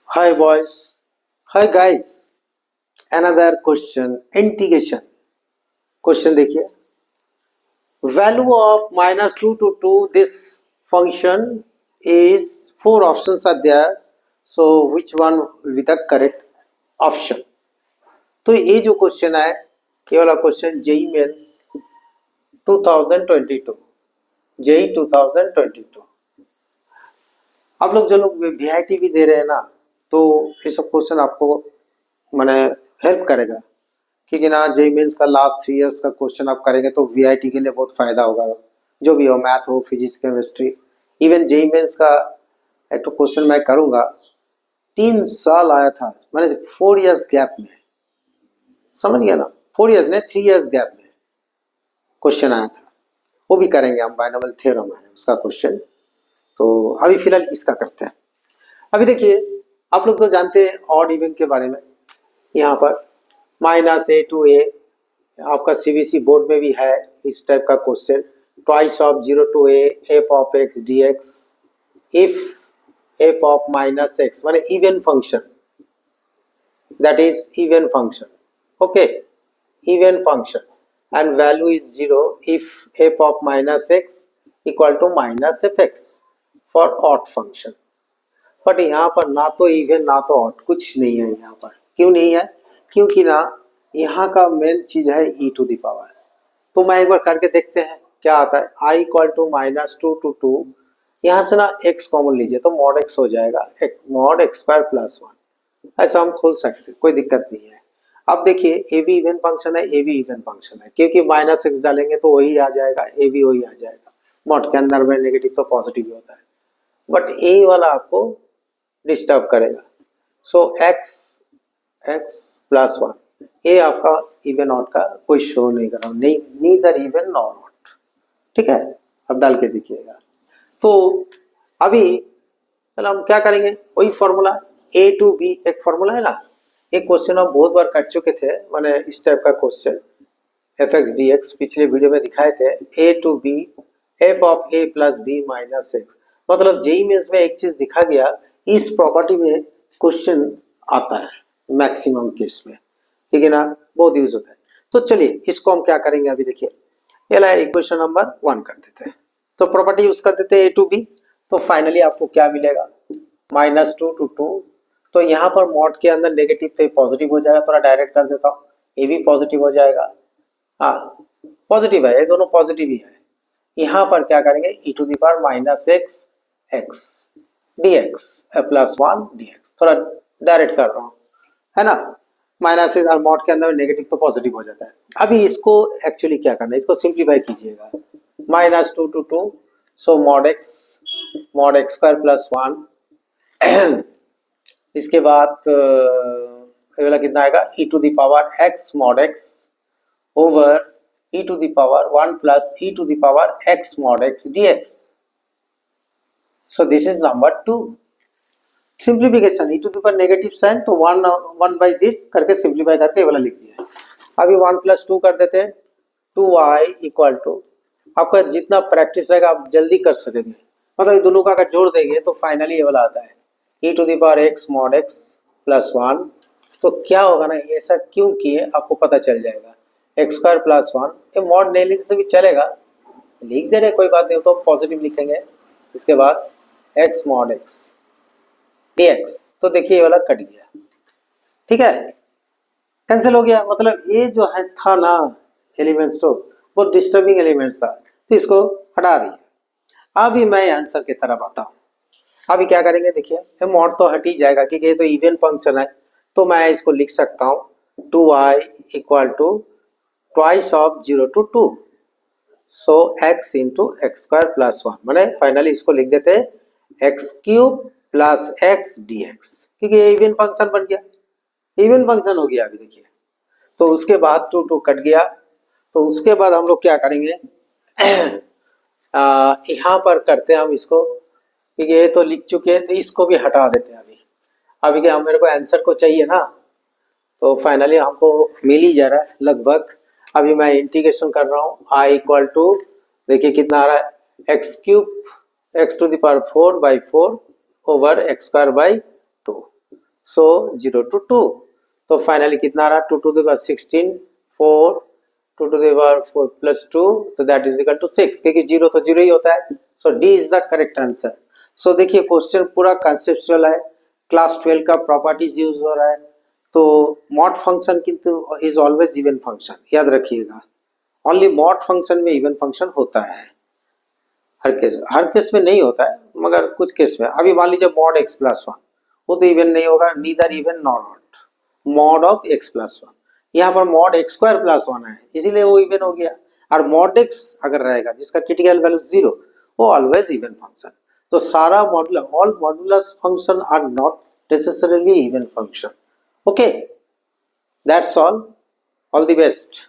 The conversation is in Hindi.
Hi boys. Hi guys. Another question. Integration. Question देखिए. Value of -2 to 2. This function is four options are there. So which one will be the correct option? तो ये जो क्वेश्चन है ये वाला क्वेश्चन जेई मेंस 2022 जेई 2022 आप लोग जो लोग वीआईटी भी दे रहे हैं ना तो ये सब क्वेश्चन आपको मैंने हेल्प करेगा क्योंकि ना जेई मेंस का लास्ट 3 इयर्स का क्वेश्चन आप करेंगे तो वीआईटी के लिए बहुत फायदा होगा जो भी हो मैथ हो physics chemistry even JEE Mains का एक तो क्वेश्चन मैं करूंगा 3 साल आया था मैंने 4 इयर्स गैप में समझ गया ना 4 इयर्स ने 3 इयर्स गैप में क्वेश्चन आया था वो भी करेंगे हम बाइनोमियल थ्योरम है उसका क्वेश्चन तो अभी फिलहाल इसका करते हैं अभी देखिए आप लोग तो जानते हैं ऑड इवन के बारे में यहाँ पर -a to a आपका सीबीएसई बोर्ड में भी है इस टाइप का question twice of 0 to a f of x dx if f of -x माने even function that is even function okay even function and value is 0 if f of -x equal to -fx for odd function but यहाँ पर ना तो इवन ना तो ऑड कुछ नहीं है यहाँ पर क्यों नहीं है क्योंकि ना यहाँ का मेन चीज है e टू द पावर तो मैं एक बार करके देखते हैं क्या आता है i इक्वल टू -2 to 2 यहाँ से ना x कॉमन लीजिए तो मॉड x हो जाएगा मॉड x स्क्वायर प्लस 1 ऐसा हम खोल सकते हैं कोई दिक्कत नहीं है अब देखिए ए भी इवन फंक्शन है ए भी इवन फंक्शन है क्योंकि -x डालेंगे तो वही आ जाएगा ए भी वही आ जाएगा मॉड के अंदर में नेगेटिव तो पॉजिटिव ही होता है बट ए वाला आपको डिस्टर्ब करेगा सो x प्लस 1 ये आपका इवन ऑड का कोई शो नहीं कर रहा हूँ नहीं नीदर इवन नॉर ऑड ठीक है अब डाल के देखिएगा तो अभी चलो हम क्या करेंगे वही फॉर्मूला a टू b एक फॉर्मूला है ना एक क्वेश्चन हम बहुत बार कर चुके थे मैंने इस टाइप का question f x d x पिछले वीडियो में दिखाए थे a to b f of a plus b minus x मतलब जेई मेंस में एक चीज दिखा गया इस प्रॉपर्टी में क्वेश्चन आता है मैक्सिमम केस में ठीक है ना बहुत यूज होता है तो चलिए इसको हम क्या करेंगे अभी देखिए ये इक्वेशन नंबर 1 कर देते हैं तो प्रॉपर्टी यूज कर देते हैं a टू b तो फाइनली आपको क्या मिलेगा -2 to 2 तो यहाँ पर मॉड के अंदर नेगेटिव तो पॉजिटिव हो जाएगा थोड़ा डायरेक्ट कर देता हूँ ये भी पॉजिटिव हो जाएगा हाँ पॉजिटिव है ये दोनों पॉजिटिव ही है यहाँ पर क्या करेंगे e to the power -x dx plus 1 dx थोड़ा डायरेक्ट कर रहा हूँ है ना माइनस से मॉड के अंदर नेगेटिव तो पॉजिटिव हो जाता है अभी इसको एक्चुअली क्या करना है इसको सिंप्लीफाई कीजिएगा -2 to 2 so mod x square plus 1 इसके बाद ये वाला कितना आएगा e to the power x mod x over e to the power 1 plus e to the power x mod x dx so this is number 2 simplification e to the power negative sign तो 1 बाई दिस करके सिंप्लीफाई करके ये वाला लिख दिया अभी 1 प्लस 2 कर देते हैं 2y इक्वल टू आपका जितना प्रैक्टिस रहेगा आप जल्दी कर सकेंगे मतलब ये दोनों का अगर जोड़ देंगे तो फाइनली ये वाला आता है e to the power x mod x plus 1 तो क्या होगा ना ऐसा क्यों किए आपको पता चल जाएगा x स्क्वायर प्लस 1 ये मॉड नहीं लिखने से भी चलेगा लिख दे रहे कोई बात नहीं तो पॉजिटिव लिखेंगे इसके बाद x मॉड x dx तो देखिए ये वाला कट गया ठीक है कैंसिल हो गया मतलब ये जो है था ना एलिमेंट्स तो वो डिस्टर्बिंग एलिमेंट्स था तो इसको हटा दिए अभी मैं आंसर की तरफ आता हूँ अभी क्या करेंगे देखिए ये मॉड तो हट ही जाएगा क्योंकि ये तो इवन फंक्शन है तो मैं इसको लिख सकता हूँ 2y equal to twice of 0 to 2 so x into x square plus 1 मैंने फाइनली इसको लिख देते हैं x cube plus x dx क्योंकि ये इवन फंक्शन बन गया इवन फंक्शन हो गया अभी देखिए तो उसके बाद 2 कट गया तो उसके बाद हम लोग क्या करेंगे यहाँ पर करते हैं हम इसको क्योंकि ये तो लिख चुके हैं तो इसको भी हटा देते हैं अभी क्या मेरे को आंसर को चाहिए ना तो फाइनली हमको मिल ही जा रहा है लगभग अभी मैं इंटीग्रेशन कर रहा हूँ i इक्वल टू देखिए कितना आ रहा है x cube x to the power 4 by 4 over x square by 2, so 0 to 2, तो फाइनली कितना आ रहा, 2 to the power 16, 4 2 to the power 4 plus 2, तो दैट इज इक्वल टू 6, क्योंकि 0 तो 0 ही होता है, so D is the correct answer. सो देखिए क्वेश्चन पूरा कंसेप्चुअल है, क्लास 12 का प्रॉपर्टीज यूज हो रहा है, तो मॉड फंक्शन किंतु इज ऑलवेज इवन फंक्शन, याद रखिएगा, ओनली मॉड फंक्शन में इवन फंक्शन होता है, हर केस में नहीं होता है, मगर कुछ केस में। अभी मान लीजिए मॉड एक्स प्लस वन, वो तो इवन नहीं होगा, neither even nor odd, mod of x plus one, यहाँ पर mod x square plus one है, इसीलिए वो इवन हो गया। और मॉड एक्स अगर रहेगा जिसका क्रिटिकल वैल्यू 0, वो ऑलवेज इवन फंक्शन। तो सारा modular, all modulus function are not necessarily even function. Okay, that's all the best.